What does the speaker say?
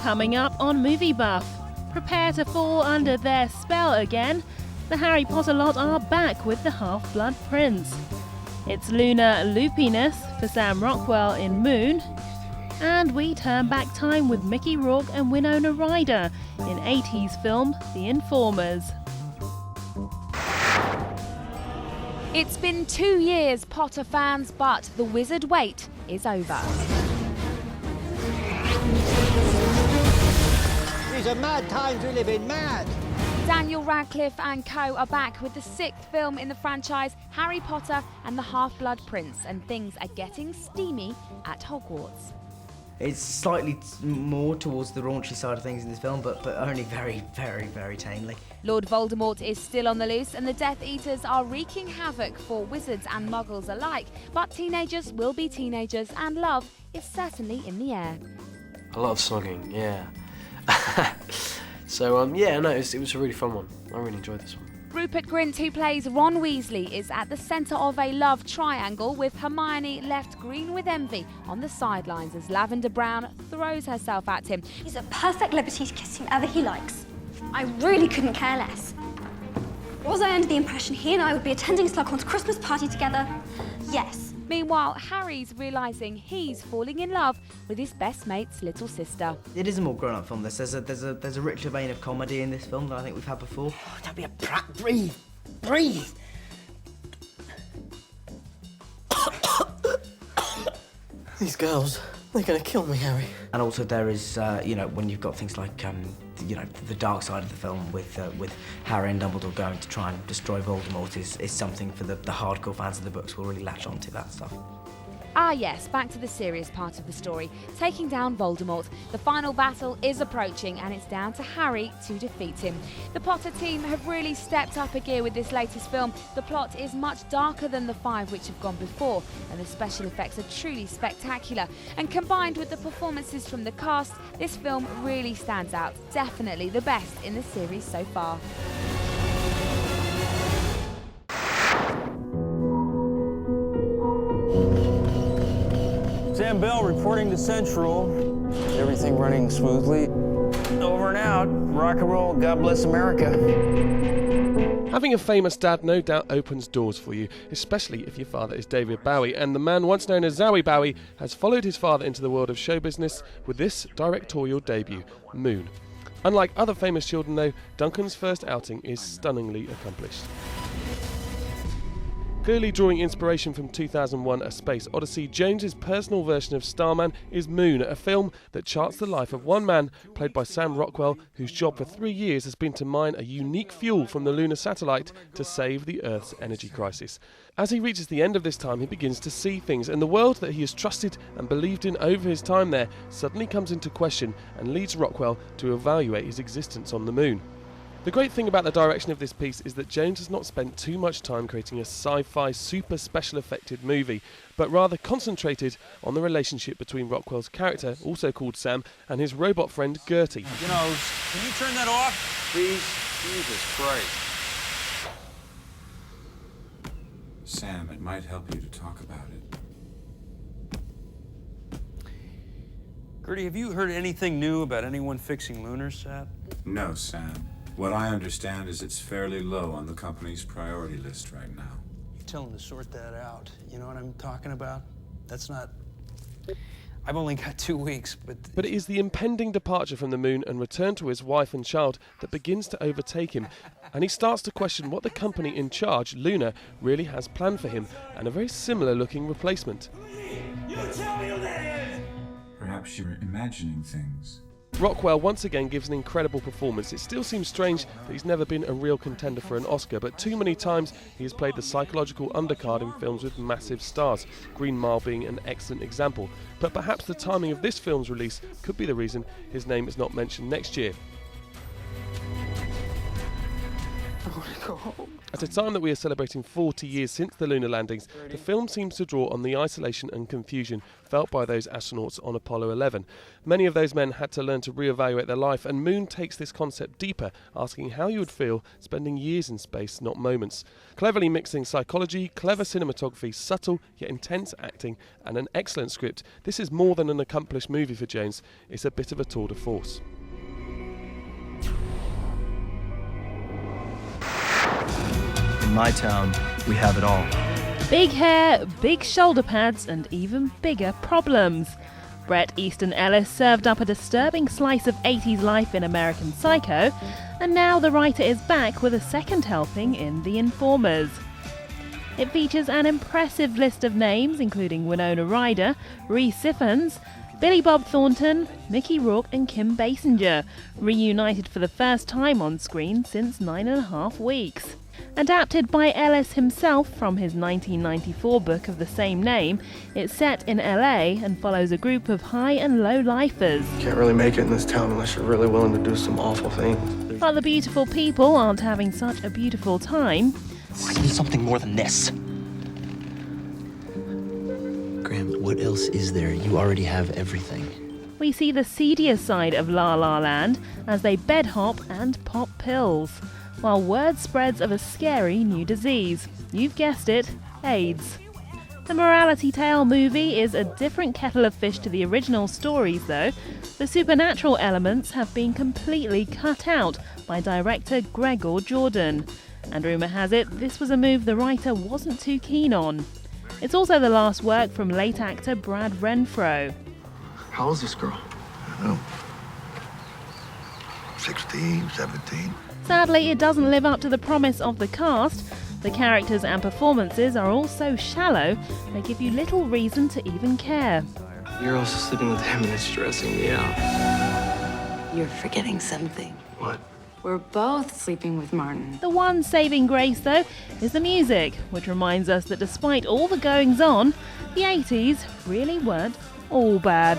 Coming up on MovieBuff, prepare to fall under their spell again. The Harry Potter lot are back with the Half-Blood Prince. It's lunar loopiness for Sam Rockwell in Moon. And we turn back time with Mickey Rourke and Winona Ryder in 80s film The Informers. It's been 2 years, Potter fans, but the wizard wait is over. These are mad times we live in, mad! Daniel Radcliffe and co are back with the 6th film in the franchise, Harry Potter and the Half-Blood Prince, and things are getting steamy at Hogwarts. It's slightly more towards the raunchy side of things in this film, but only very, very, very tamely. Lord Voldemort is still on the loose and the Death Eaters are wreaking havoc for wizards and muggles alike. But teenagers will be teenagers and love is certainly in the air. A lot of slogging, yeah. So, it was a really fun one. I really enjoyed this one. Rupert Grint, who plays Ron Weasley, is at the centre of a love triangle with Hermione left green with envy on the sidelines as Lavender Brown throws herself at him. He's a perfect liberty to kiss whomever he likes. I really couldn't care less. Was I under the impression he and I would be attending Slughorn's Christmas party together? Yes. Meanwhile, Harry's realising he's falling in love with his best mate's little sister. It is a more grown-up film. There's a richer vein of comedy in this film than I think we've had before. Oh, don't be a prat. Breathe. Breathe. These girls, they're going to kill me, Harry. And also there is, when you've got things like, the dark side of the film with Harry and Dumbledore going to try and destroy Voldemort is something for the hardcore fans of the books will really latch onto that stuff. Ah yes, back to the serious part of the story. Taking down Voldemort. The final battle is approaching and it's down to Harry to defeat him. The Potter team have really stepped up a gear with this latest film. The plot is much darker than the 5 which have gone before, and the special effects are truly spectacular. And combined with the performances from the cast, this film really stands out. Definitely the best in the series so far. Sam Bell reporting to Central. Everything running smoothly. Over and out. Rock and roll. God bless America. Having a famous dad no doubt opens doors for you, especially if your father is David Bowie, and the man once known as Zowie Bowie has followed his father into the world of show business with this directorial debut, Moon. Unlike other famous children though, Duncan's first outing is stunningly accomplished. Clearly drawing inspiration from 2001 A Space Odyssey, Jones's personal version of Starman is Moon, a film that charts the life of one man, played by Sam Rockwell, whose job for 3 years has been to mine a unique fuel from the lunar satellite to save the Earth's energy crisis. As he reaches the end of this time, he begins to see things, and the world that he has trusted and believed in over his time there suddenly comes into question and leads Rockwell to evaluate his existence on the moon. The great thing about the direction of this piece is that Jones has not spent too much time creating a sci-fi super special effected movie, but rather concentrated on the relationship between Rockwell's character, also called Sam, and his robot friend Gertie. You know, can you turn that off, please? Jesus Christ. Sam, it might help you to talk about it. Gertie, have you heard anything new about anyone fixing lunar sat? No, Sam. What I understand is it's fairly low on the company's priority list right now. You tell them to sort that out. You know what I'm talking about? That's not... I've only got 2 weeks, But it is the impending departure from the moon and return to his wife and child that begins to overtake him, and he starts to question what the company in charge, Luna, really has planned for him, and a very similar looking replacement. You tell me who that is! Perhaps you're imagining things. Rockwell once again gives an incredible performance. It still seems strange that he's never been a real contender for an Oscar, but too many times he has played the psychological undercard in films with massive stars, Green Mile being an excellent example. But perhaps the timing of this film's release could be the reason his name is not mentioned next year. I want to go At a time that we are celebrating 40 years since the lunar landings, the film seems to draw on the isolation and confusion felt by those astronauts on Apollo 11. Many of those men had to learn to reevaluate their life, and Moon takes this concept deeper, asking how you would feel spending years in space, not moments. Cleverly mixing psychology, clever cinematography, subtle yet intense acting, and an excellent script, this is more than an accomplished movie for Jones. It's a bit of a tour de force. In my town, we have it all. Big hair, big shoulder pads, and even bigger problems. Bret Easton Ellis served up a disturbing slice of 80s life in American Psycho, and now the writer is back with a second helping in The Informers. It features an impressive list of names, including Winona Ryder, Rhys Ifans, Billy Bob Thornton, Mickey Rourke and Kim Basinger, reunited for the first time on screen since 9.5 weeks. Adapted by Ellis himself from his 1994 book of the same name, it's set in LA and follows a group of high and low lifers. Can't really make it in this town unless you're really willing to do some awful things. But the beautiful people aren't having such a beautiful time. I need something more than this. Graham, what else is there? You already have everything. We see the seedier side of La La Land as they bed hop and pop pills, while word spreads of a scary new disease. You've guessed it, AIDS. The Morality Tale movie is a different kettle of fish to the original stories though. The supernatural elements have been completely cut out by director Gregor Jordan. And rumour has it this was a move the writer wasn't too keen on. It's also the last work from late actor Brad Renfro. How old is this girl? I don't know. 16, 17? Sadly, it doesn't live up to the promise of the cast. The characters and performances are all so shallow, they give you little reason to even care. You're also sleeping with him and it's stressing me out. You're forgetting something. What? We're both sleeping with Martin. The one saving grace, though, is the music, which reminds us that despite all the goings-on, the 80s really weren't all bad.